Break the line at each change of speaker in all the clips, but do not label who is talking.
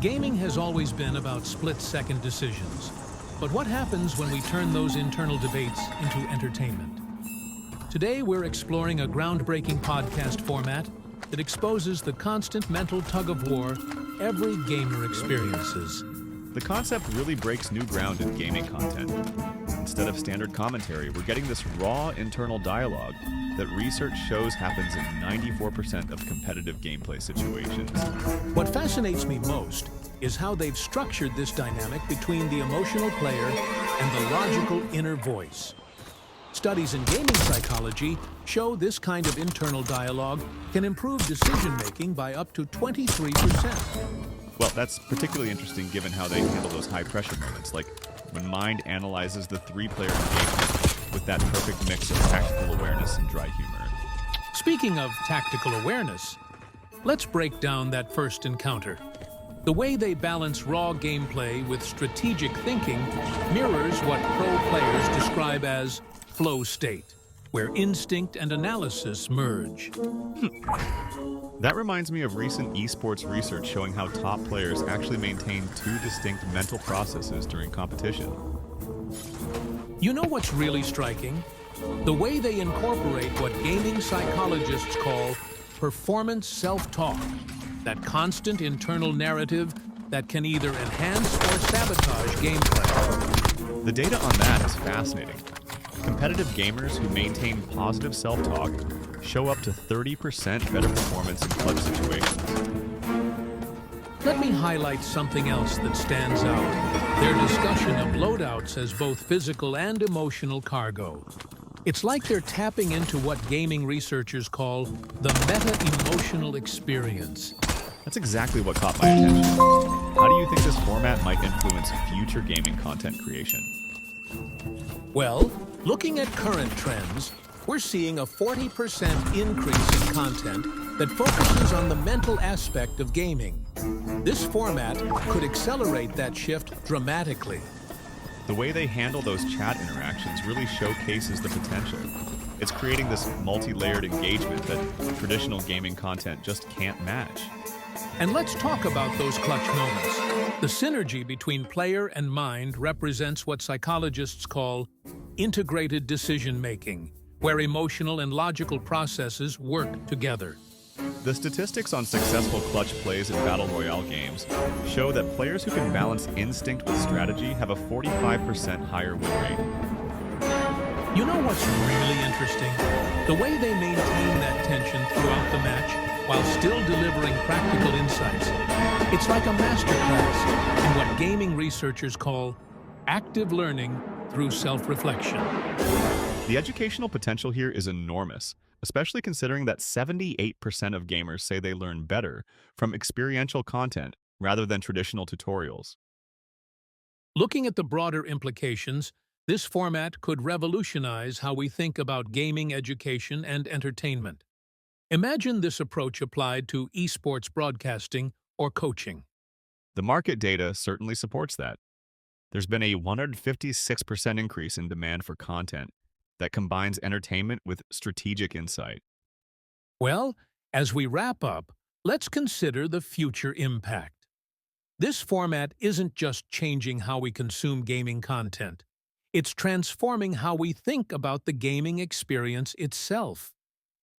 Gaming has always been about split-second decisions. But what happens when we turn those internal debates into entertainment? Today, we're exploring a groundbreaking podcast format that exposes the constant mental tug-of-war every gamer experiences.
The concept really breaks new ground in gaming content. Instead of standard commentary, we're getting this raw internal dialogue that research shows happens in 94% of competitive gameplay situations.
What fascinates me most is how they've structured this dynamic between the emotional player and the logical inner voice. Studies in gaming psychology show this kind of internal dialogue can improve decision-making by up to 23%.
Well, that's particularly interesting given how they handle those high-pressure moments, like when Mind analyzes the three-player engagement with that perfect mix of tactical awareness and dry humor.
Speaking of tactical awareness, let's break down that first encounter. The way they balance raw gameplay with strategic thinking mirrors what pro players describe as flow state, where instinct and analysis merge.
That reminds me of recent esports research showing how top players actually maintain two distinct mental processes during competition.
You know what's really striking? The way they incorporate what gaming psychologists call performance self-talk, that constant internal narrative that can either enhance or sabotage gameplay.
The data on that is fascinating. Competitive gamers who maintain positive self-talk show up to 30% better performance in clutch situations.
Let me highlight something else that stands out. Their discussion of loadouts as both physical and emotional cargo. It's like they're tapping into what gaming researchers call the meta-emotional experience.
That's exactly what caught my attention. How do you think this format might influence future gaming content creation?
Well, looking at current trends, we're seeing a 40% increase in content that focuses on the mental aspect of gaming. This format could accelerate that shift dramatically.
The way they handle those chat interactions really showcases the potential. It's creating this multi-layered engagement that traditional gaming content just can't match.
And let's talk about those clutch moments. The synergy between player and mind represents what psychologists call integrated decision-making, where emotional and logical processes work together.
The statistics on successful clutch plays in Battle Royale games show that players who can balance instinct with strategy have a 45% higher win rate.
You know what's really interesting? The way they maintain that tension throughout the match while still delivering practical insights. It's like a masterclass in what gaming researchers call active learning through self-reflection.
The educational potential here is enormous, especially considering that 78% of gamers say they learn better from experiential content rather than traditional tutorials.
Looking at the broader implications, this format could revolutionize how we think about gaming education and entertainment. Imagine this approach applied to esports broadcasting or coaching.
The market data certainly supports that. There's been a 156% increase in demand for content that combines entertainment with strategic insight.
Well, as we wrap up, let's consider the future impact. This format isn't just changing how we consume gaming content. It's transforming how we think about the gaming experience itself.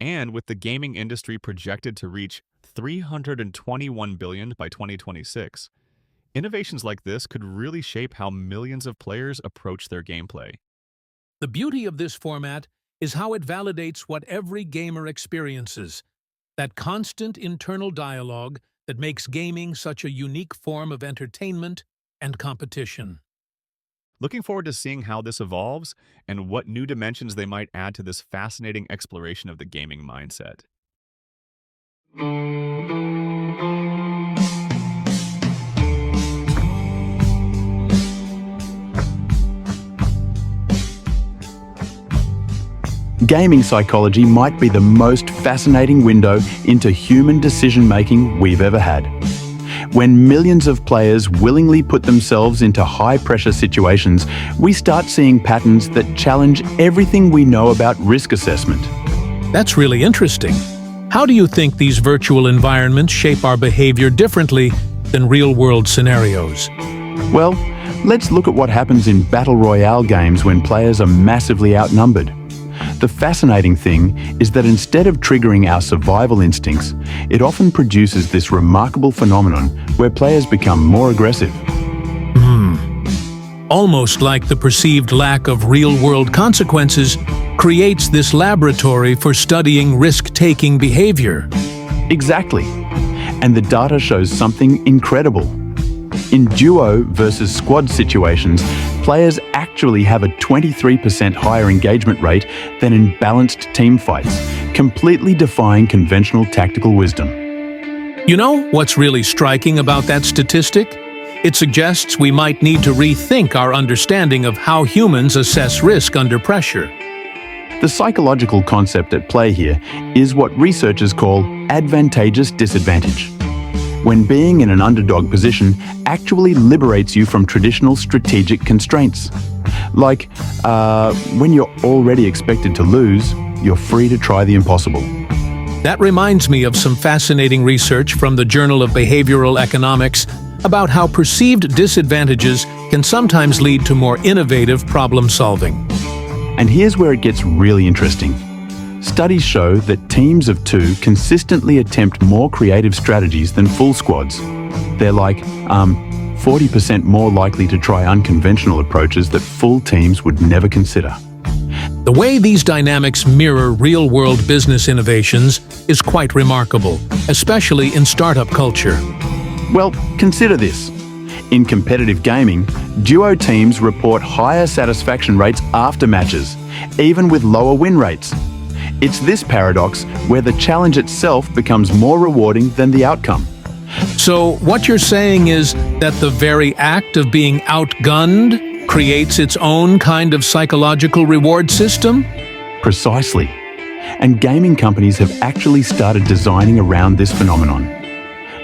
And with the gaming industry projected to reach $321 billion by 2026, innovations like this could really shape how millions of players approach their gameplay.
The beauty of this format is how it validates what every gamer experiences, that constant internal dialogue that makes gaming such a unique form of entertainment and competition.
Looking forward to seeing how this evolves and what new dimensions they might add to this fascinating exploration of the gaming mindset.
Gaming psychology might be the most fascinating window into human decision-making we've ever had. When millions of players willingly put themselves into high-pressure situations, we start seeing patterns that challenge everything we know about risk assessment.
That's really interesting. How do you think these virtual environments shape our behavior differently than real-world scenarios.
Well, let's look at what happens in battle royale games when players are massively outnumbered. The fascinating thing is that instead of triggering our survival instincts, it often produces this remarkable phenomenon where players become more aggressive.
Almost like the perceived lack of real-world consequences creates this laboratory for studying risk-taking behavior.
Exactly. And the data shows something incredible. In duo versus squad situations, players actually have a 23% higher engagement rate than in balanced team fights, completely defying conventional tactical wisdom.
You know what's really striking about that statistic? It suggests we might need to rethink our understanding of how humans assess risk under pressure.
The psychological concept at play here is what researchers call advantageous disadvantage. When being in an underdog position actually liberates you from traditional strategic constraints. Like, when you're already expected to lose, you're free to try the impossible.
That reminds me of some fascinating research from the Journal of Behavioral Economics about how perceived disadvantages can sometimes lead to more innovative problem solving.
And here's where it gets really interesting. Studies show that teams of two consistently attempt more creative strategies than full squads. They're like 40% more likely to try unconventional approaches that full teams would never consider.
The way these dynamics mirror real-world business innovations is quite remarkable, especially in startup culture.
Well, consider this. In competitive gaming, duo teams report higher satisfaction rates after matches, even with lower win rates. It's this paradox where the challenge itself becomes more rewarding than the outcome.
So what you're saying is that the very act of being outgunned creates its own kind of psychological reward system?
Precisely. And gaming companies have actually started designing around this phenomenon.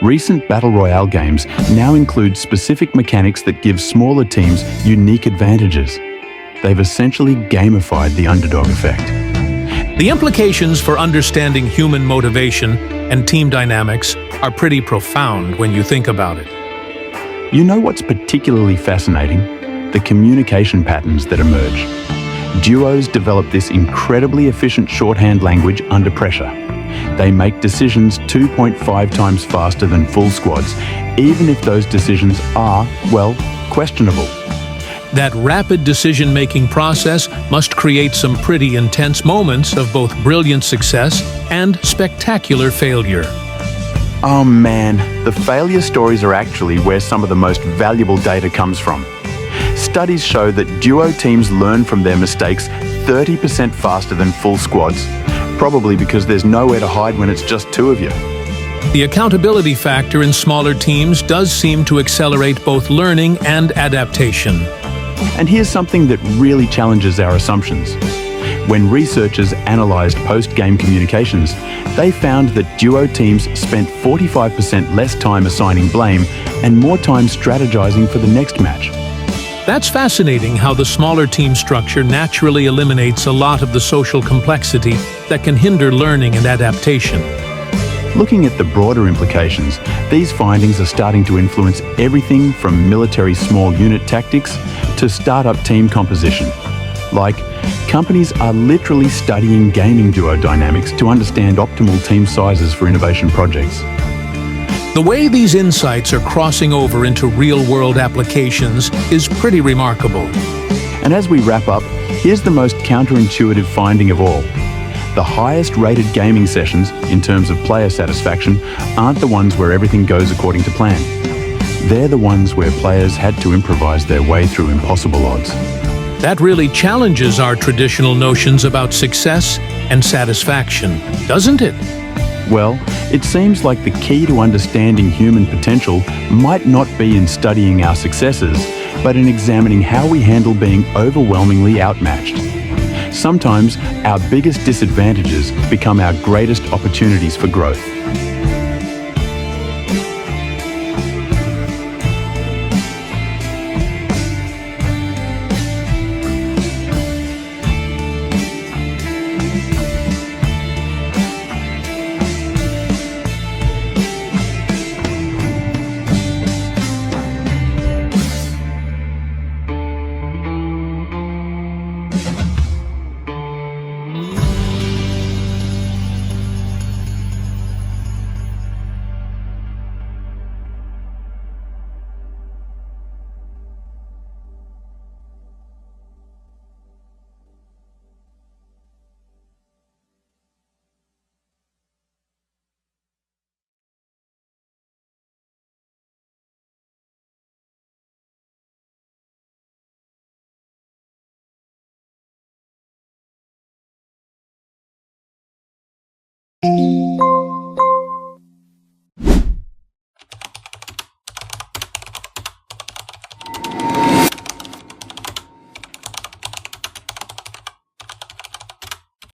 Recent Battle Royale games now include specific mechanics that give smaller teams unique advantages. They've essentially gamified the underdog effect.
The implications for understanding human motivation and team dynamics are pretty profound when you think about it.
You know what's particularly fascinating? The communication patterns that emerge. Duos develop this incredibly efficient shorthand language under pressure. They make decisions 2.5 times faster than full squads, even if those decisions are, well, questionable.
That rapid decision-making process must create some pretty intense moments of both brilliant success and spectacular failure.
Oh man, the failure stories are actually where some of the most valuable data comes from. Studies show that duo teams learn from their mistakes 30% faster than full squads, probably because there's nowhere to hide when it's just two of you.
The accountability factor in smaller teams does seem to accelerate both learning and adaptation.
And here's something that really challenges our assumptions. When researchers analysed post-game communications, they found that duo teams spent 45% less time assigning blame and more time strategizing for the next match.
That's fascinating how the smaller team structure naturally eliminates a lot of the social complexity that can hinder learning and adaptation.
Looking at the broader implications, these findings are starting to influence everything from military small unit tactics to startup team composition. Like, companies are literally studying gaming duo dynamics to understand optimal team sizes for innovation projects.
The way these insights are crossing over into real-world applications is pretty remarkable.
And as we wrap up, here's the most counterintuitive finding of all. The highest rated gaming sessions, in terms of player satisfaction, aren't the ones where everything goes according to plan. They're the ones where players had to improvise their way through impossible odds.
That really challenges our traditional notions about success and satisfaction, doesn't it?
Well, it seems like the key to understanding human potential might not be in studying our successes, but in examining how we handle being overwhelmingly outmatched. Sometimes our biggest disadvantages become our greatest opportunities for growth.
you.